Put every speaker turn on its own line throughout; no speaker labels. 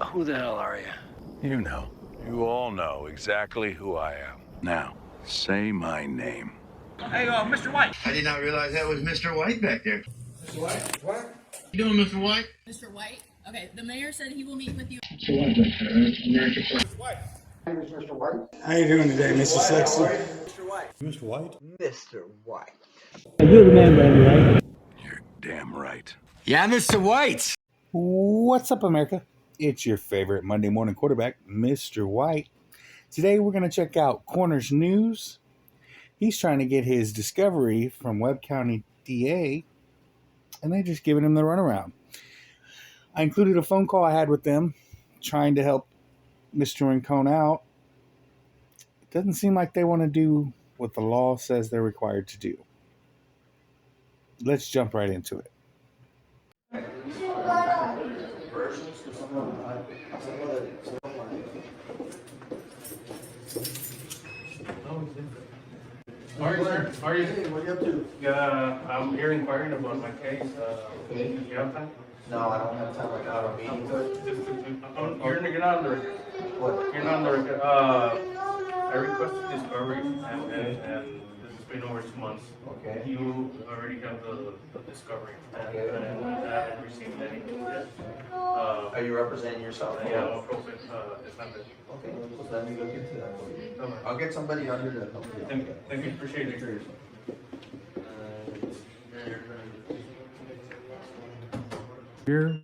Who the hell are you?
You know. You all know exactly who I am. Now, say my name.
Hey, Mr. White.
I did not realize that was Mr. White back there.
Mr. White? What?
You doing, Mr. White?
Mr. White? Okay, the mayor said he will meet with you.
Mr. White.
My name is Mr. White.
How you doing today, Mr. Sexy?
Mr. White.
Mr. White?
Mr. White.
You're the man, baby, right?
You're damn right.
Yeah, Mr. White.
What's up, America? It's your favorite Monday morning quarterback, Mr. White. Today we're going to check out Corner's News. He's trying to get his discovery from Webb County DA, and they're just giving him the runaround. I included a phone call I had with them trying to help Mr. Rincon out. It doesn't seem like they want to do what the law says they're required to do. Let's jump right into it.
How are you, sir? How are you?
Hey, what are you up to?
Yeah, I'm here inquiring about my case.
Okay.
Do you have time?
No, I don't have time. I got a meeting.
You're not on the record.
What?
You're not on the record. I requested discovery, and this has been over 2 months.
Okay.
You already have the discovery,
Okay.
and I haven't received anything yet.
Are you representing yourself?
Yeah, I'm a prophet. It's not good.
Okay, well, let me look into that for you.
Okay.
I'll get somebody under to help you.
Thank you. Appreciate it.
Here,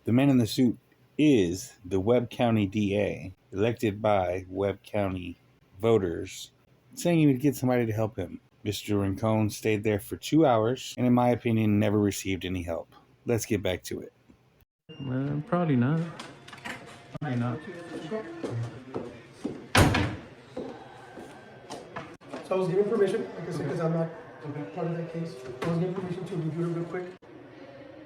the man in the suit is the Webb County DA, elected by Webb County voters, saying he would get somebody to help him. Mr. Rincon stayed there for 2 hours, and in my opinion, never received any help. Let's get back to it.
Probably not. Probably not.
So I was given permission, like I said, because I'm not part of that case. I was given permission to review it real quick.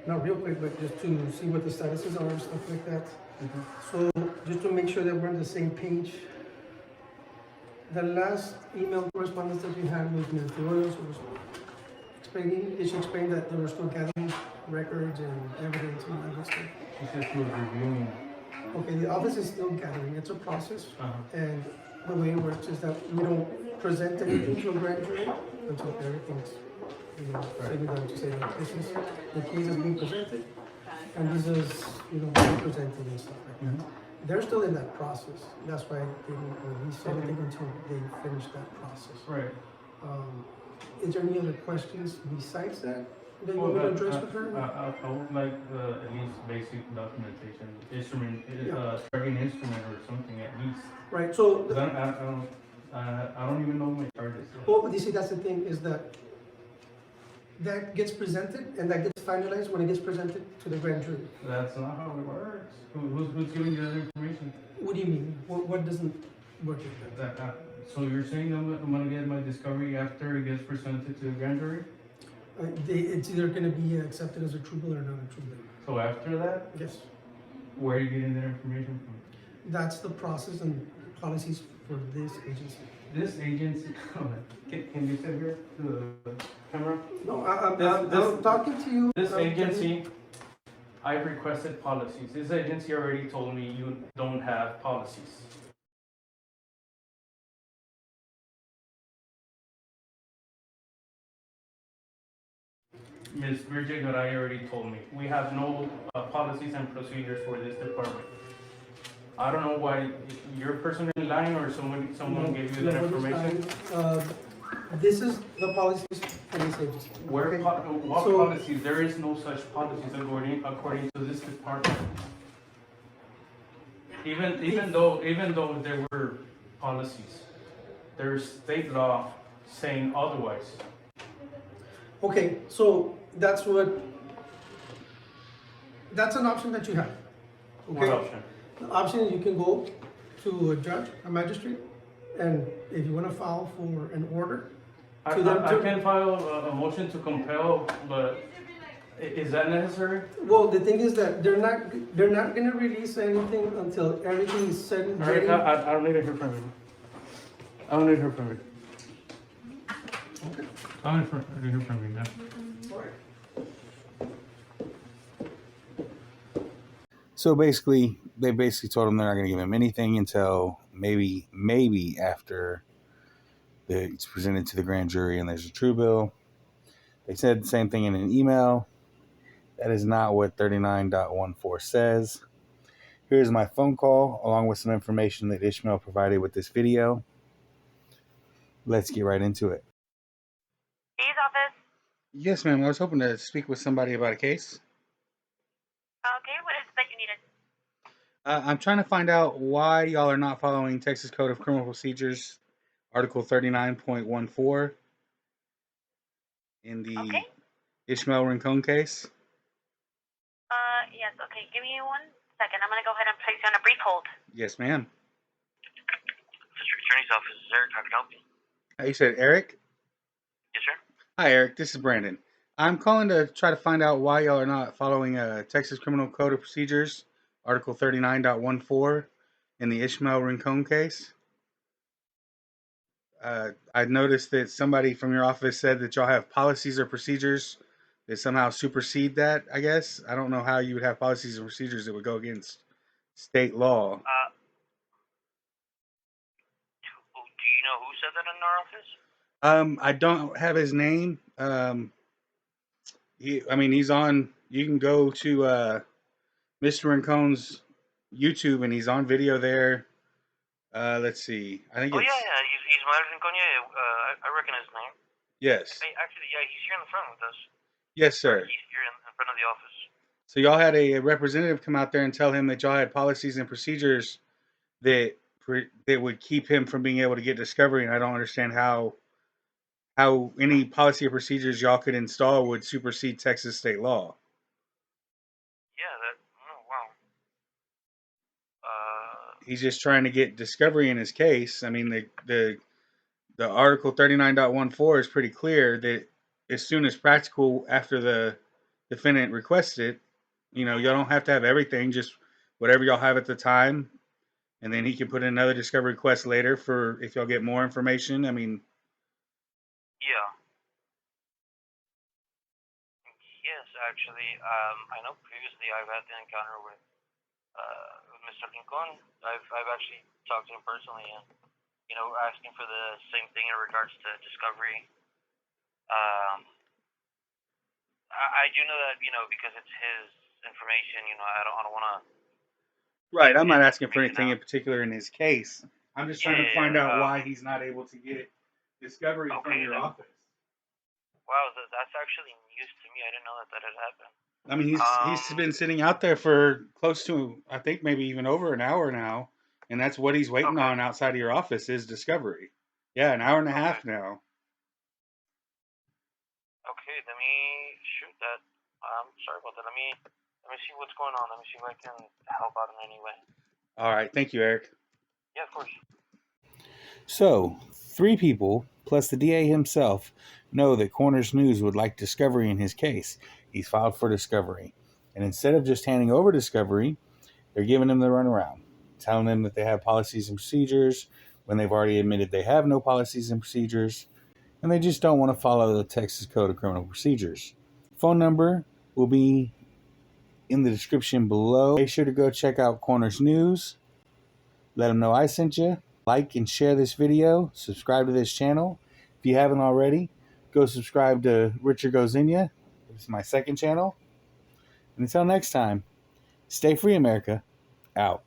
Not real quick, but just to see what the statuses are and stuff like that. So just to make sure that we're on the same page. The last email correspondence that we had with Ms. Flores was explaining, she explained that they were still gathering records and evidence and all that stuff.
She said she was reviewing.
Okay, the office is still gathering, it's a process.
Uh-huh.
And the way it works is that we don't present anything to a grand jury until everything's, said and done, to say that this is, the case is being presented, and this is, being presented and stuff like that. They're still in that process, that's why they didn't release anything until they finish that process.
Right.
Is there any other questions besides that you want me to address with her?
I would like at least basic documentation,
Yeah.
charging instrument or something at least.
Right, so,
'Cause I don't even know my charges.
well, you see, that's the thing, is that that gets presented and that gets finalized when it gets presented to the grand jury.
That's not how it works. Who's giving you that information?
What do you mean? What doesn't work like that?
So you're saying I'm gonna get my discovery after it gets presented to the grand jury?
It's either gonna be accepted as a true bill or not a true bill.
So after that,
Yes,
where are you getting that information from?
that's the process and policies for this agency.
This agency, can you sit here to the camera?
No, I'm talking to you.
This
I'm
agency, I've requested policies. This agency already told me you don't have policies. Ms. Bridget Garay already told me, we have no policies and procedures for this department. I don't know why you're personally lying or someone gave you that information.
This is the policies for this agency.
What
Okay?
policies? There is no such policies according to this department. Even though there were policies, there's state law saying otherwise.
Okay, so that's an option that you have.
What
Okay?
option?
The option is you can go to a judge, a magistrate, and if you want to file for an order
I
to them to.
can file a motion to compel, but is that necessary?
Well, the thing is that they're not gonna release anything until everything is said and
All right,
ready.
I don't need to hear from you. I don't need to hear from you. I don't need to hear from you now.
So basically, they basically told him they're not going to give him anything until maybe after it's presented to the grand jury and there's a true bill. They said the same thing in an email. That is not what 39.14 says. Here's my phone call along with some information that Ishmael provided with this video. Let's get right into it.
Dee's office.
Yes, ma'am. I was hoping to speak with somebody about a case.
Okay, what is it that you needed?
I'm trying to find out why y'all are not following Texas Code of Criminal Procedures, Article 39.14, in the
Okay.
Ishmael Rincon case.
Yes, okay, give me 1 second. I'm gonna go ahead and place you on a brief hold.
Yes, ma'am.
District Attorney's Office is Eric. How can I help you?
You said Eric?
Yes, sir.
Hi, Eric. This is Brandon. I'm calling to try to find out why y'all are not following Texas Criminal Code of Procedures, Article 39.14, in the Ishmael Rincon case. I noticed that somebody from your office said that y'all have policies or procedures that somehow supersede that, I guess. I don't know how you would have policies and procedures that would go against state law.
Do you know who said that in our office?
I don't have his name. He's on. You can go to Mr. Rincon's YouTube, and he's on video there. Let's see. I think
Oh,
it's
yeah. He's Mario Rincon. I recognize his name.
yes,
Hey, actually, yeah, he's here in the front with us.
yes, sir.
He's here in front of the office.
So y'all had a representative come out there and tell him that y'all had policies and procedures that would keep him from being able to get discovery, and I don't understand how any policy or procedures y'all could install would supersede Texas state law.
Yeah, oh, wow.
He's just trying to get discovery in his case. I mean, the Article 39.14 is pretty clear that as soon as practical after the defendant requests it, y'all don't have to have everything, just whatever y'all have at the time. And then he can put in another discovery request later for if y'all get more information. I mean,
Yeah. Yes, actually, I know previously I've had the encounter with Mr. Rincon. I've actually talked to him personally and, asking for the same thing in regards to discovery. I do know that, because it's his information, I don't want to.
right. I'm not asking for anything in particular in his case. I'm just trying to find out why he's not able to get discovery from your office.
Wow, that's actually news to me. I didn't know that had happened.
I mean, he's been sitting out there for close to, I think, maybe even over an hour now, and that's what he's waiting on outside of your office is discovery. Yeah, an hour and a half now.
Okay, let me shoot that. I'm sorry about that. Let me see what's going on. Let me see if I can help out in any way.
All right, thank you, Eric.
Yeah, of course.
So, 3 people, plus the DA himself, know that Corners News would like discovery in his case. He's filed for discovery. And instead of just handing over discovery, they're giving him the runaround, telling them that they have policies and procedures when they've already admitted they have no policies and procedures, and they just don't want to follow the Texas Code of Criminal Procedures. Phone number will be in the description below. Make sure to go check out Corners News. Let them know I sent you. Like and share this video. Subscribe to this channel. If you haven't already, go subscribe to Richard Goes In Ya. This is my second channel. And until next time, stay free, America. Out.